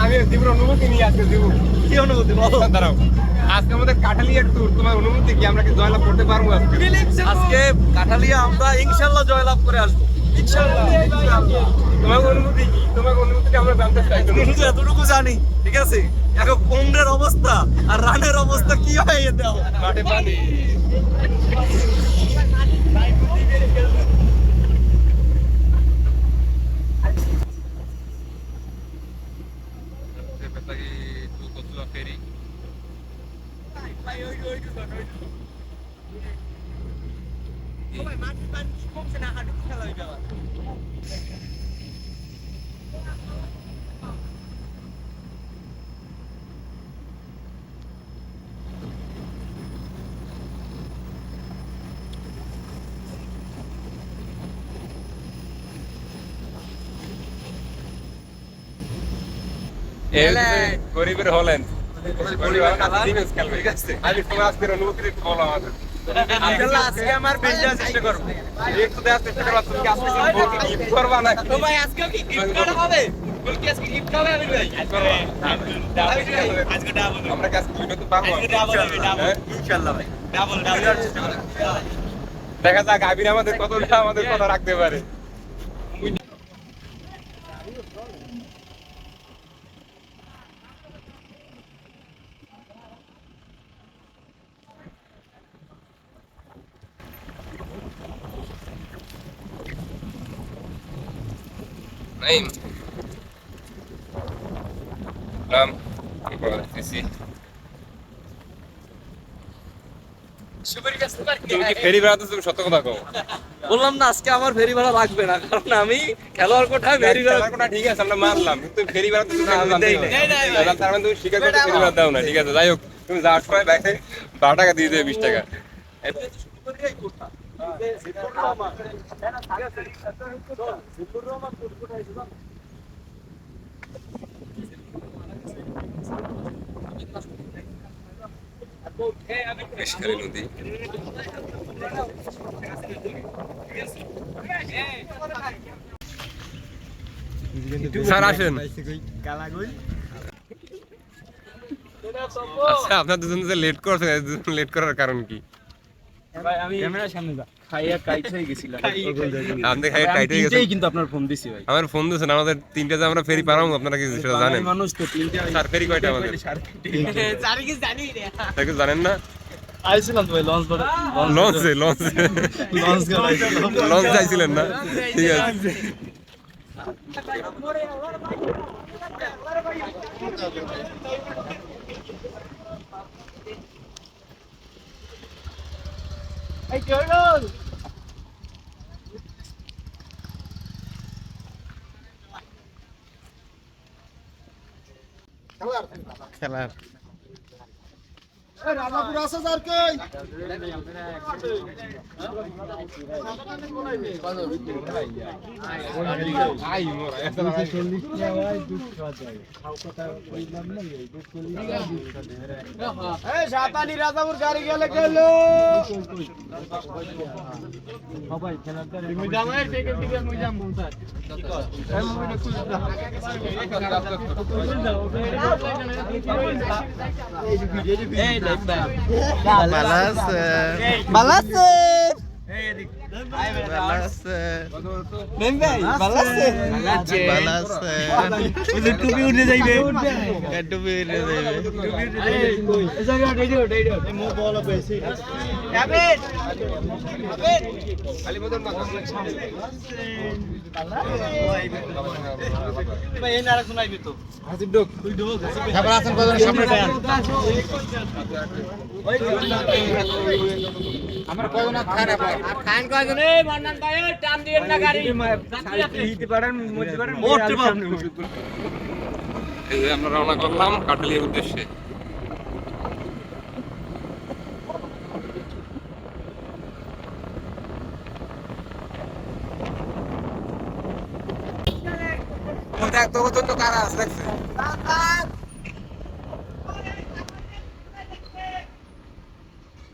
আমি জীবন অনুভূতি নিয়ে আজকে দিব। কি অনুভূতি বলো? দাঁড়াও, আজকে আমাদের কাঠালিয়ার ট্যুর, তোমার অনুভূতি কি? আমরা কি জয়লাভ করতে পারবো আজকে? আজকে কাঠালিয়া আমরা ইনশাল্লাহ জয়লাভ করে আসবো, ইনশাল্লাহ। তোমার অনুভূতি কি? তোমার অনুভূতিটা আমরা জানতে চাই। শুধু এতটুকু জানি, ঠিক আছে, এখন পৌন্ডের অবস্থা আর রানের অবস্থা কি হয় এতে মাঠে পানি। ফেরি গরিবের হল্যান্ড। আমি তোমার আজকের অনুভূতি একটু বলো আমাদের। আজকে আমার বেশ দেওয়ার চেষ্টা করবো। একটু দেওয়ার চেষ্টা করবো। তুমি কি আজকে গিফট করবা না? ভাই আজকে কি গিফট করা হবে? বল কি আজকে গিফট হবে? আমি ভাই আজকে ডাবল। আমরা কি আজকে ভিডিও তো পাবো? ইনশাআল্লাহ ভাই ডাবল চেষ্টা করব। দেখা যাক আবির আমাদের কথা রাখতে পারে। Naim. ফেরি বেড়াতে তুমি সত্য কথা কও। বললাম না আজকে আমার ফেরি ভাড়া লাগবে না, কারণ আমি খেলোয়াড় কোঠায় ফেরি ভাড়া কোটা ঠিক আছে, আমরা মানলাম, কিন্তু ফেরি বেড়াতে তুমি আমি দেই না। তার মানে তুমি স্বীকার করতে ফেরি বেড়া দাও না, ঠিক আছে। যাই হোক, তুমি যাওয়ার সময় ব্যাগে 12 টাকা দিয়ে দেবে, 20 টাকা। পেশকারি নদী। স্যার আসেন। আচ্ছা, আপনার দুজন যে লেট করছেন, লেট করার কারণ কি? ভাই আমি ক্যামেরার সামনে যা খাইয়া টাইট হয়ে গেছিলাম। আপনি খাই টাইট হয়ে গেছেন। কিন্তু আপনার ফোন দিছি ভাই। আমার ফোন দিয়েছেন, আমাদের 3টা যে আমরা ফেরি পারাম, আপনারা কি সেটা জানেন? মানুষ তো 3টা। স্যার ফেরি কয়টা আমাদের? জানি কি জানি রে। তাই কি জানেন না? আইছিলাম তো ভাই লঞ্চ ধরে। লঞ্চ যাইছিলেন না? ঠিক আছে। এই জয়নুল খেলার রাজাপুর আছে স্যার কই? সাতানি রাজাপুর গাড়ি গেলে গেল সবাই খেলাটা মুজামের থেকে থেকে মুজাম বলতার এই দেখ Balasa. Balase. Balasa. Name ভাই balase. Balasa. ওই টুপি উঠে যাইবে। টুপি উঠে যাইবে। এই জায়গা ডেইডো মো বল পেছি। আবেদ আবেদ খালি মদন না ভাই এই নারা শুনাইবি তো হাসিব ডক তুই ডক খাবার আছেন কজন সামনে দেন আমার কজন খারাপ আর খান কয়জন এই মান্নান ভাই টান দিয়েন না গাড়ি হিতে পারেন মধ্যে পারেন। এই যে আমরা রওনা করলাম কাঠালিয়ার উদ্দেশ্যে। দেখ তো কত তো কারা গাছ দেখছে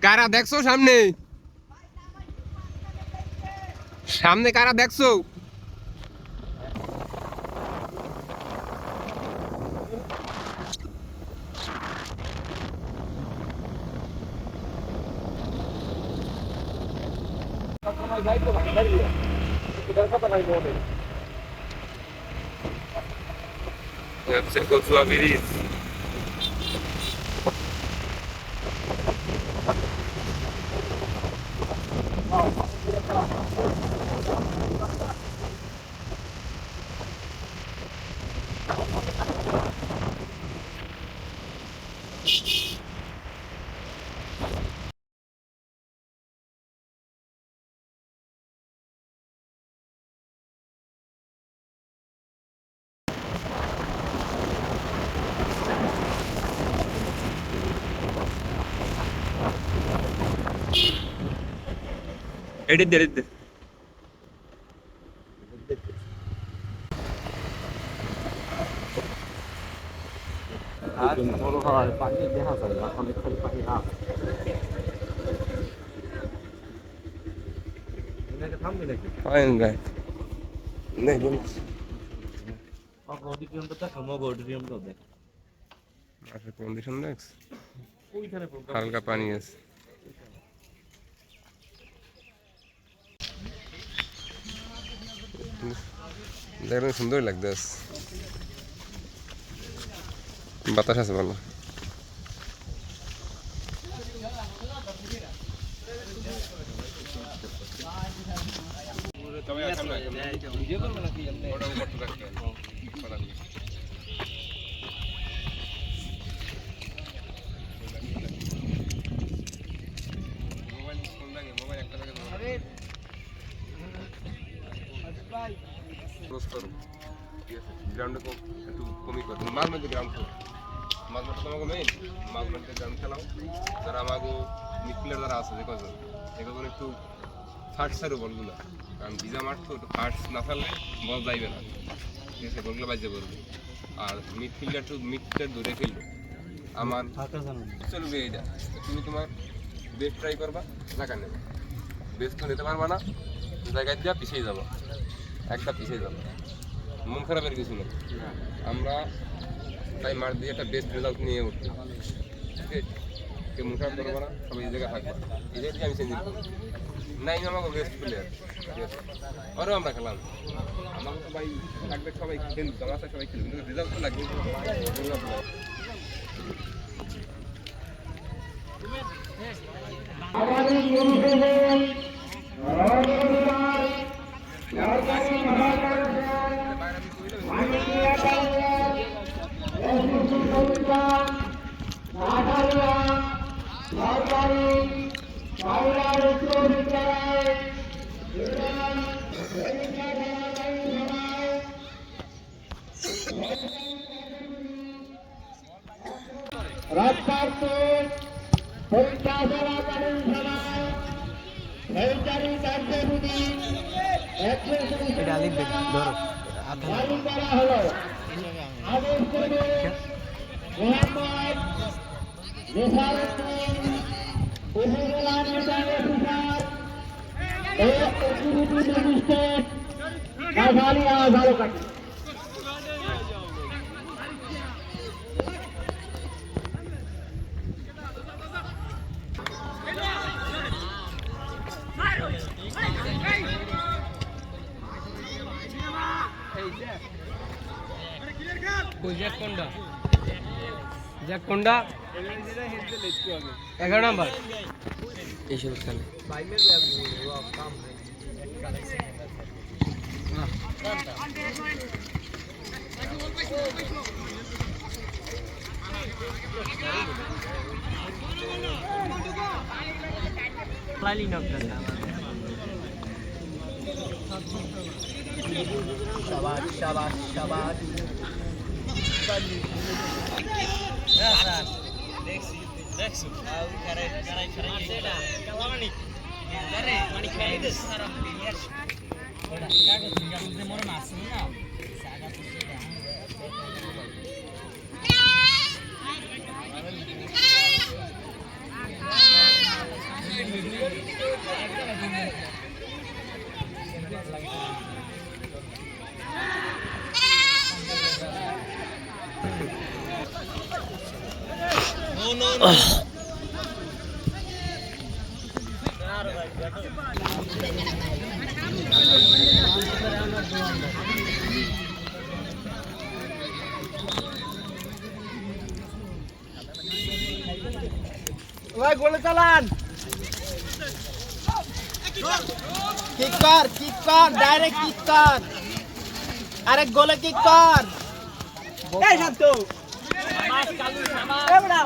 কারা দেখছো সামনে সামনে কারা দেখছো হচ্ছে কচুয়া ব্রিজ এডিট দে আর বড় হয় পানি দেখা যায় না অনেক খালি পানি না এটাকে থামবে নাকি ফাইন গাই নেই অডিটোরিয়ামটা তো খামো অডিটোরিয়ামটা দেখ আচ্ছা কন্ডিশন দেখছ ওইখানে হালকা পানি আছে দেখলে সুন্দর লাগতেছে বাতাস আছে ভালো ক্লোজ করো ঠিক আছে গ্রাউন্ডে একটু কমই করো মাঝ মধ্যে গ্রাউন্ড করো মাঝ মধ্যে তোমাকে মেইন মাঝ মধ্যে গ্রাউন্ড খেলাও যারা আমাকে মিড প্লেয়ার যারা আছে যে কজন এগুলো একটু ফার্স্ট সাইডও বলগুলো কারণ ভিজা মাঠ তো একটু ফার্স্ট না ফেললে বল যাইবে না ঠিক আছে বলগুলো বাজে পড়বে আর মিডফিল্ডার টু মিডটা ধরে ফেলবে আমার চলবে এইটা তুমি তোমার বেস্ট ট্রাই করবা জায়গা নেবে বেস্ট তো নিতে পারবা না জায়গায় দিয়া পিছিয়ে যাবো একটা পিছিয়ে যাবো মন খারাপের কিছু নেই আমরা তাই মাঠ দিয়ে একটা বেস্ট রেজাল্ট নিয়ে উঠবো ঠিক আছে কেউ মন খারাপ করবো না সবাই এই জায়গায় থাকবো এই জায়গায় আমি চেঞ্জ করবো নাই আমাকে বেস্ট প্লেয়ার ঠিক আছে আরও আমরা খেলাম আমাকে তো ভাই লাগবে সবাই খেলবো আমার সাথে সবাই খেলবো কিন্তু রেজাল্ট তো লাগবে এটা লিখবে ধরো কোনটা 11 নাম্বার এইসব খেলে লাইলি নকটা শাবাশ শাবাশ শাবাশ দেখছি আর করে এটা কালামানি আরে মানে খাই দিস সারা প্লেয়ার ওটা কাগজ থেকে মনে না আসছে না সাগা তো No. ভাই গোলে চালান কিক কর ডাইরেক্ট কিক কর আরে গোলে কিক কর এই শান্ত এবড়া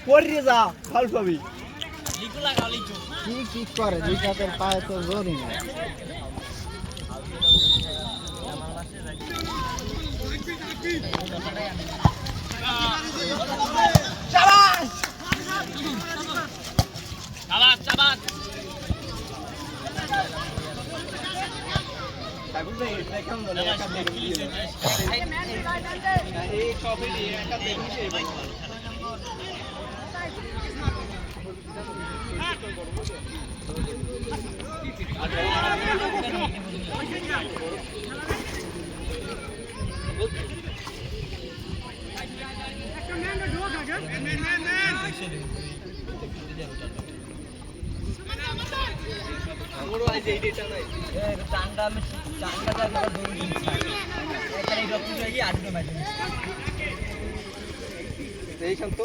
পড়ে যা ফল পাবি কি কিক করে দুই হাতের পায়ে তো জোরই না Sabat. এই শান্ত